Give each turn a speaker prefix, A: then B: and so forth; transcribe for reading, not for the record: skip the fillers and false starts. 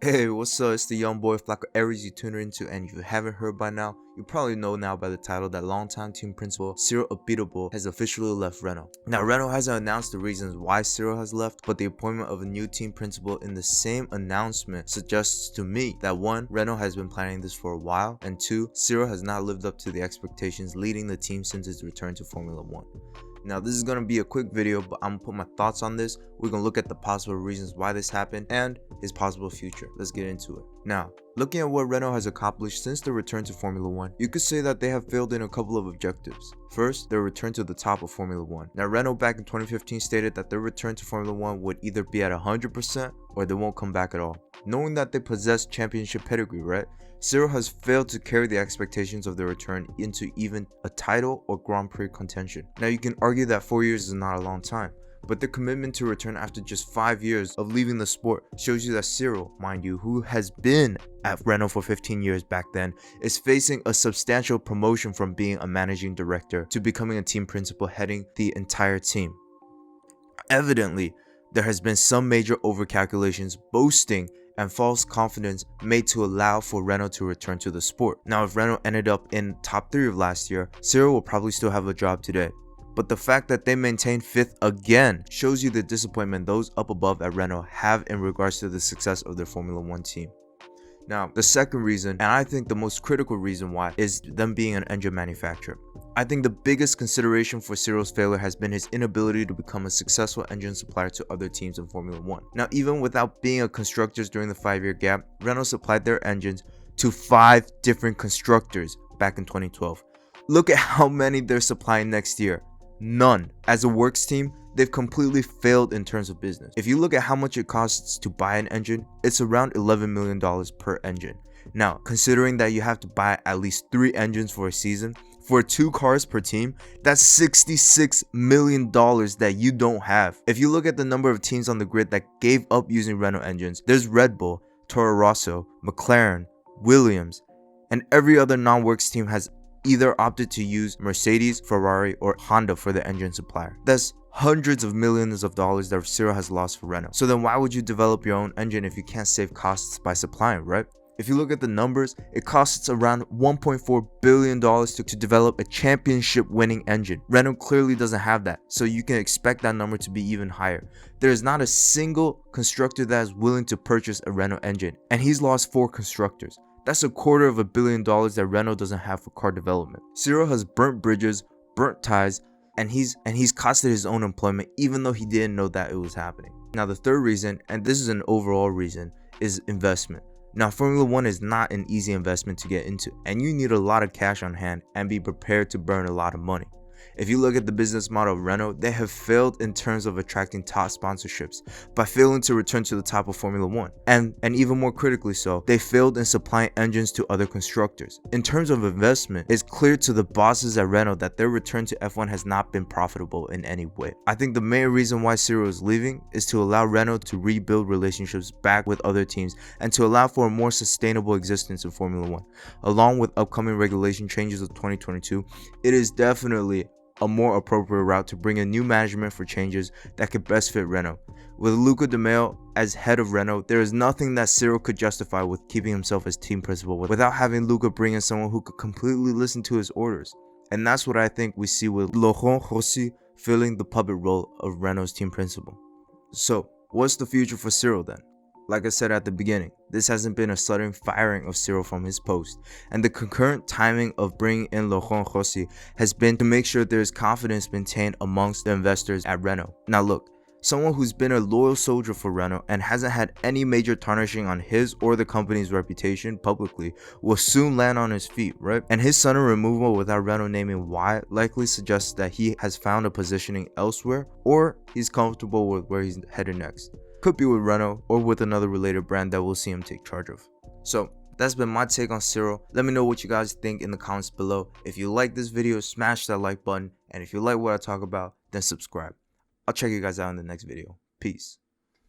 A: Hey, what's up? It's the young boy Flacco Aries you tuned into, and if you haven't heard by now, you probably know now by the title that longtime team principal Cyril Abiteboul has officially left Renault. Now, Renault hasn't announced the reasons why Cyril has left, but the appointment of a new team principal in the same announcement suggests to me that 1. Renault has been planning this for a while, and 2. Cyril has not lived up to the expectations leading the team since its return to Formula 1. Now, this is going to be a quick video, but I'm going to put my thoughts on this. We're going to look at the possible reasons why this happened and his possible future. Let's get into it. Now, looking at what Renault has accomplished since their return to Formula 1, you could say that they have failed in a couple of objectives. First, their return to the top of Formula 1. Now, Renault back in 2015 stated that their return to Formula 1 would either be at 100% or they won't come back at all. Knowing that they possess championship pedigree, right? Cyril has failed to carry the expectations of their return into even a title or Grand Prix contention. Now, you can argue that 4 years is not a long time, but their commitment to return after just 5 years of leaving the sport shows you that Cyril, mind you, who has been at Renault for 15 years back then, is facing a substantial promotion from being a managing director to becoming a team principal heading the entire team. Evidently, there has been some major overcalculations, boasting, and false confidence made to allow for Renault to return to the sport. Now, if Renault ended up in top 3 of last year, Cyril will probably still have a job today. But the fact that they maintained 5th again shows you the disappointment those up above at Renault have in regards to the success of their Formula 1 team. Now, the second reason, and I think the most critical reason why, is them being an engine manufacturer. I think the biggest consideration for Cyril's failure has been his inability to become a successful engine supplier to other teams in Formula 1. Now, even without being a constructors during the 5-year gap, Renault supplied their engines to 5 different constructors back in 2012. Look at how many they're supplying next year. None. As a works team, they've completely failed in terms of business. If you look at how much it costs to buy an engine, it's around $11 million per engine. Now, considering that you have to buy at least 3 engines for a season, for 2 cars per team, that's $66 million that you don't have. If you look at the number of teams on the grid that gave up using Renault engines, there's Red Bull, Toro Rosso, McLaren, Williams, and every other non-works team has either opted to use Mercedes, Ferrari, or Honda for the engine supplier. That's hundreds of millions of dollars that Cyril has lost for Renault. So then why would you develop your own engine if you can't save costs by supplying, right? If you look at the numbers, it costs around $1.4 billion to develop a championship winning engine. Renault clearly doesn't have that, so you can expect that number to be even higher. There is not a single constructor that is willing to purchase a Renault engine, and he's lost 4 constructors. That's $250 million that Renault doesn't have for car development. Cyril has burnt bridges, burnt ties, and he's costed his own employment even though he didn't know that it was happening. Now, the third reason, and this is an overall reason, is investment. Now, Formula 1 is not an easy investment to get into, and you need a lot of cash on hand and be prepared to burn a lot of money. If you look at the business model of Renault, they have failed in terms of attracting top sponsorships by failing to return to the top of Formula 1. And even more critically so, they failed in supplying engines to other constructors. In terms of investment, it's clear to the bosses at Renault that their return to F1 has not been profitable in any way. I think the main reason why Cyril is leaving is to allow Renault to rebuild relationships back with other teams and to allow for a more sustainable existence in Formula 1. Along with upcoming regulation changes of 2022, it is definitely a more appropriate route to bring in new management for changes that could best fit Renault. With Luca De Meo as head of Renault, there is nothing that Cyril could justify with keeping himself as team principal without having Luca bring in someone who could completely listen to his orders. And that's what I think we see with Laurent Rossi filling the puppet role of Renault's team principal. So, what's the future for Cyril then? Like I said at the beginning, this hasn't been a sudden firing of Cyril from his post, and the concurrent timing of bringing in Laurent Rossi has been to make sure there is confidence maintained amongst the investors at Renault. Now look, someone who's been a loyal soldier for Renault and hasn't had any major tarnishing on his or the company's reputation publicly will soon land on his feet, right? And his sudden removal without Renault naming why likely suggests that he has found a positioning elsewhere or he's comfortable with where he's headed next. Could be with Renault or with another related brand that we'll see him take charge of. So that's been my take on Cyril. Let me know what you guys think in the comments below. If you like this video, smash that like button. And if you like what I talk about, then subscribe. I'll check you guys out in the next video. Peace.